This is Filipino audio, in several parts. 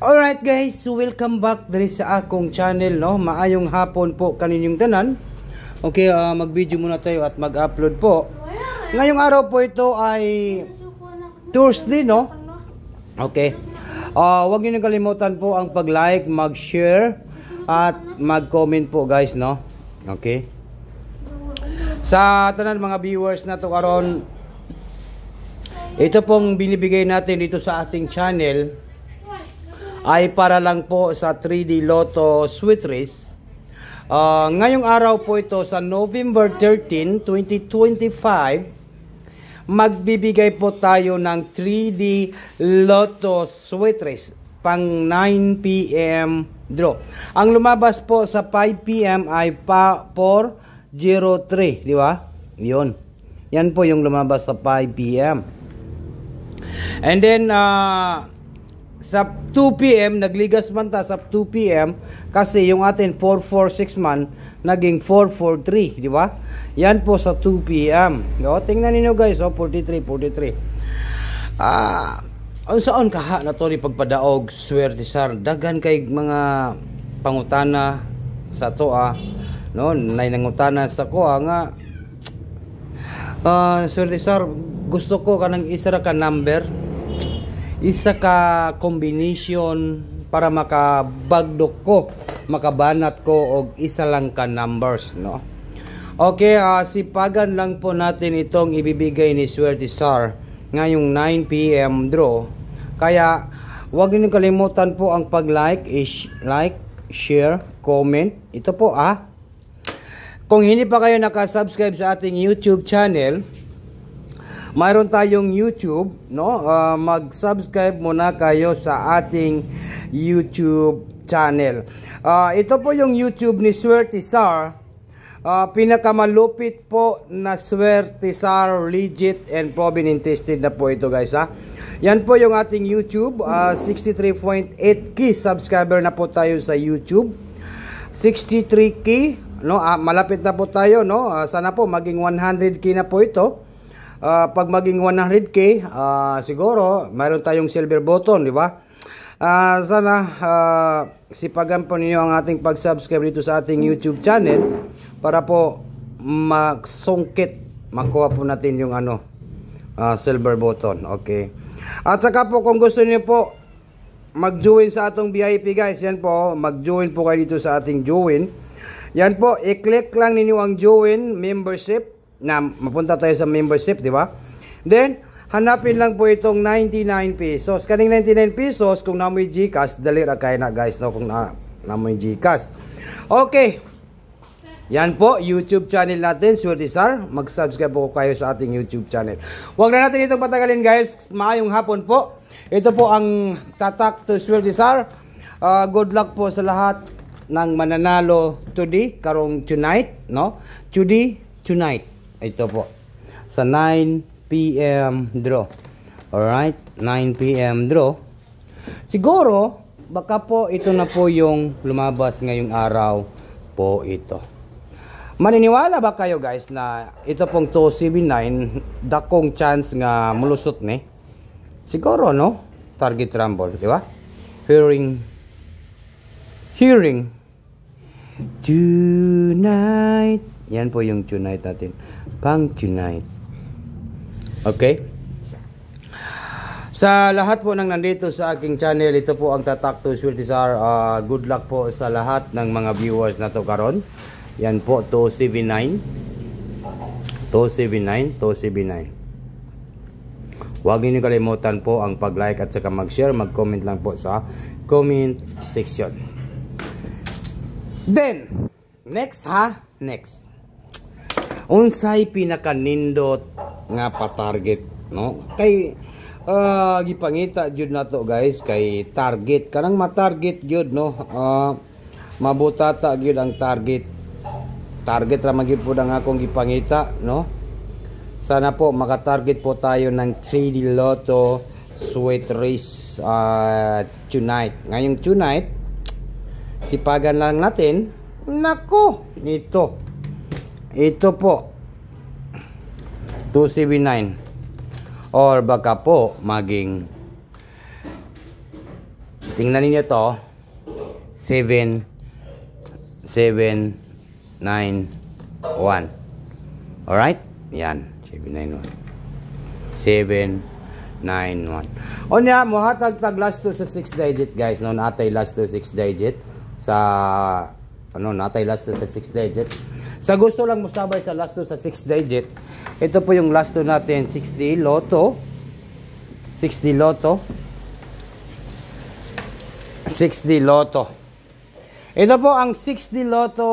Alright guys, so welcome back diri sa akong channel, no. Maayong hapon po kaninyong tanan. Okay, mag-video muna tayo at mag-upload po. Ngayong araw po ito ay Thursday, no. Okay. Huwag niyo kalimutan po ang pag-like, mag-share at mag-comment po guys, no. Okay. Sa tanan mga viewers na to karon, ito pong binibigay natin dito sa ating channel ay para lang po sa 3D Lotto Sweet Race. Ngayong araw po ito sa November 13, 2025, magbibigay po tayo ng 3D Lotto Sweet Race pang 9 PM draw. Ang lumabas po sa 5 PM ay 403, di ba? Yun. Yan po yung lumabas sa 5 PM. And then sa 2 PM, nagligas man ta sa 2 PM kasi yung atin 446 man, naging 443, di ba? Yan po sa 2 PM. O, tingnan niyo guys, 43. Saan kaha na to ni pagpadaog, swerte sar. Dagan kay mga pangutana sa toa, no? Nay nangutana sa ko nga. Swerte sar, gusto ko kanang isa ra ka number. Isa ka combination para makabagdok ko, makabanat ko og isa lang ka numbers, no. Okay, sipagan lang po natin itong ibibigay ni Swerte Sar ngayong 9 PM draw. Kaya huwag niyo kalimutan po ang pag-like, share, comment. Ito po kung hindi pa kayo naka-subscribe sa ating YouTube channel, mayroon tayong YouTube, no? Mag-subscribe muna kayo sa ating YouTube channel. Ito po yung YouTube ni Swerte Sar. Pinakamalupit po na Swerte Sar, legit and proven and tested na po ito guys, Yan po yung ating YouTube. 63.8k subscriber na po tayo sa YouTube. 63k, no? Malapit na po tayo, no? Sana po maging 100k na po ito. Pag maging 100k, siguro mayroon tayong silver button, di ba? Sana sipagan po ninyo ang ating pag-subscribe dito sa ating YouTube channel para po magsungkit, makuha po natin yung silver button. Okay. At saka po kung gusto niyo po mag-join sa atong VIP guys, yan po, mag-join po kayo dito sa ating join. Yan po, i-click lang ninyo ang join membership na mapunta tayo sa membership, di ba? Then, hanapin lang po itong 99 pesos. Kaning 99 pesos, kung namoy GCash, dali ra kay na guys, no? Kung namoy GCash. Okay. Yan po, YouTube channel natin, Swerte Sar. Mag-subscribe po kayo sa ating YouTube channel. Huwag na natin itong patagalin guys. Maayong hapon po. Ito po ang tatak to Swerte Sar. Good luck po sa lahat ng mananalo today, karong tonight, no? Tonight. Ito po sa 9 PM draw. Alright, 9 PM draw. Siguro baka po ito na po yung lumabas ngayong araw po ito. Maniniwala ba kayo guys na ito pong 279 dakong chance nga mulusot ni? Siguro, no? Target rumble, di ba? Hearing tonight. Yan po yung tonight natin. Pang tonight. Okay? Sa lahat po ng nandito sa aking channel, ito po ang tatak to Swerte Sar. Good luck po sa lahat ng mga viewers na to karon. Yan po, 279. Huwag niyo kalimutan po ang pag-like at saka mag-share, mag-comment lang po sa comment section. Then, next. Unsay pinakanindot nga pa-target, no? Kay gipangita jud nato guys kay target kanang ma-target jud, no? Mabutata jud ang target ra magid pud ang akong gipangita, no? Sana po maka-target po tayo ng 3D Lotto Sweet Race tonight. Ngayong tonight, sipagan lang natin. Nako, ito po 279 or baka po maging Tingnan niyo to. 7 7 9 1. Alright? Yan. 791. 791. O niya, muhatag tag last to sa 6 digit guys. No, natay last to 6 digit. Sa, ano, natay last to sa 6 digit. Sa gusto lang musabay sa last to sa 6 digit, ito po yung last to natin, 60 Lotto. 60 Lotto. 60 Lotto. Ito po ang 60 Lotto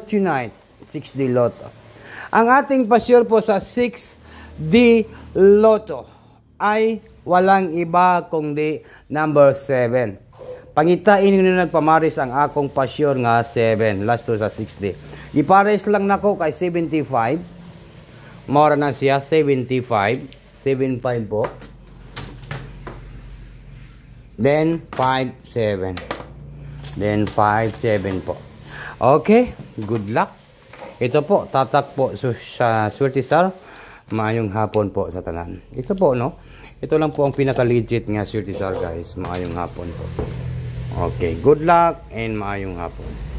tonight. 60 Lotto. Ang ating pasyur po sa 6D Lotto ay walang iba kundi number 7. Pangitain nyo nagpamaris ang akong pasyur nga 7. Last to sa 60. Ipares lang nako kay 75. Mora na siya 75. 75 po. Then 57. Then 57 po. Okay, good luck. Ito po, tatak po sa Swerte Star. Maayong hapon po sa tanan. Ito po, no? Ito lang po ang pinaka-legit nga Swerte Star, guys. Maayong hapon po. Okay, good luck and maayong hapon.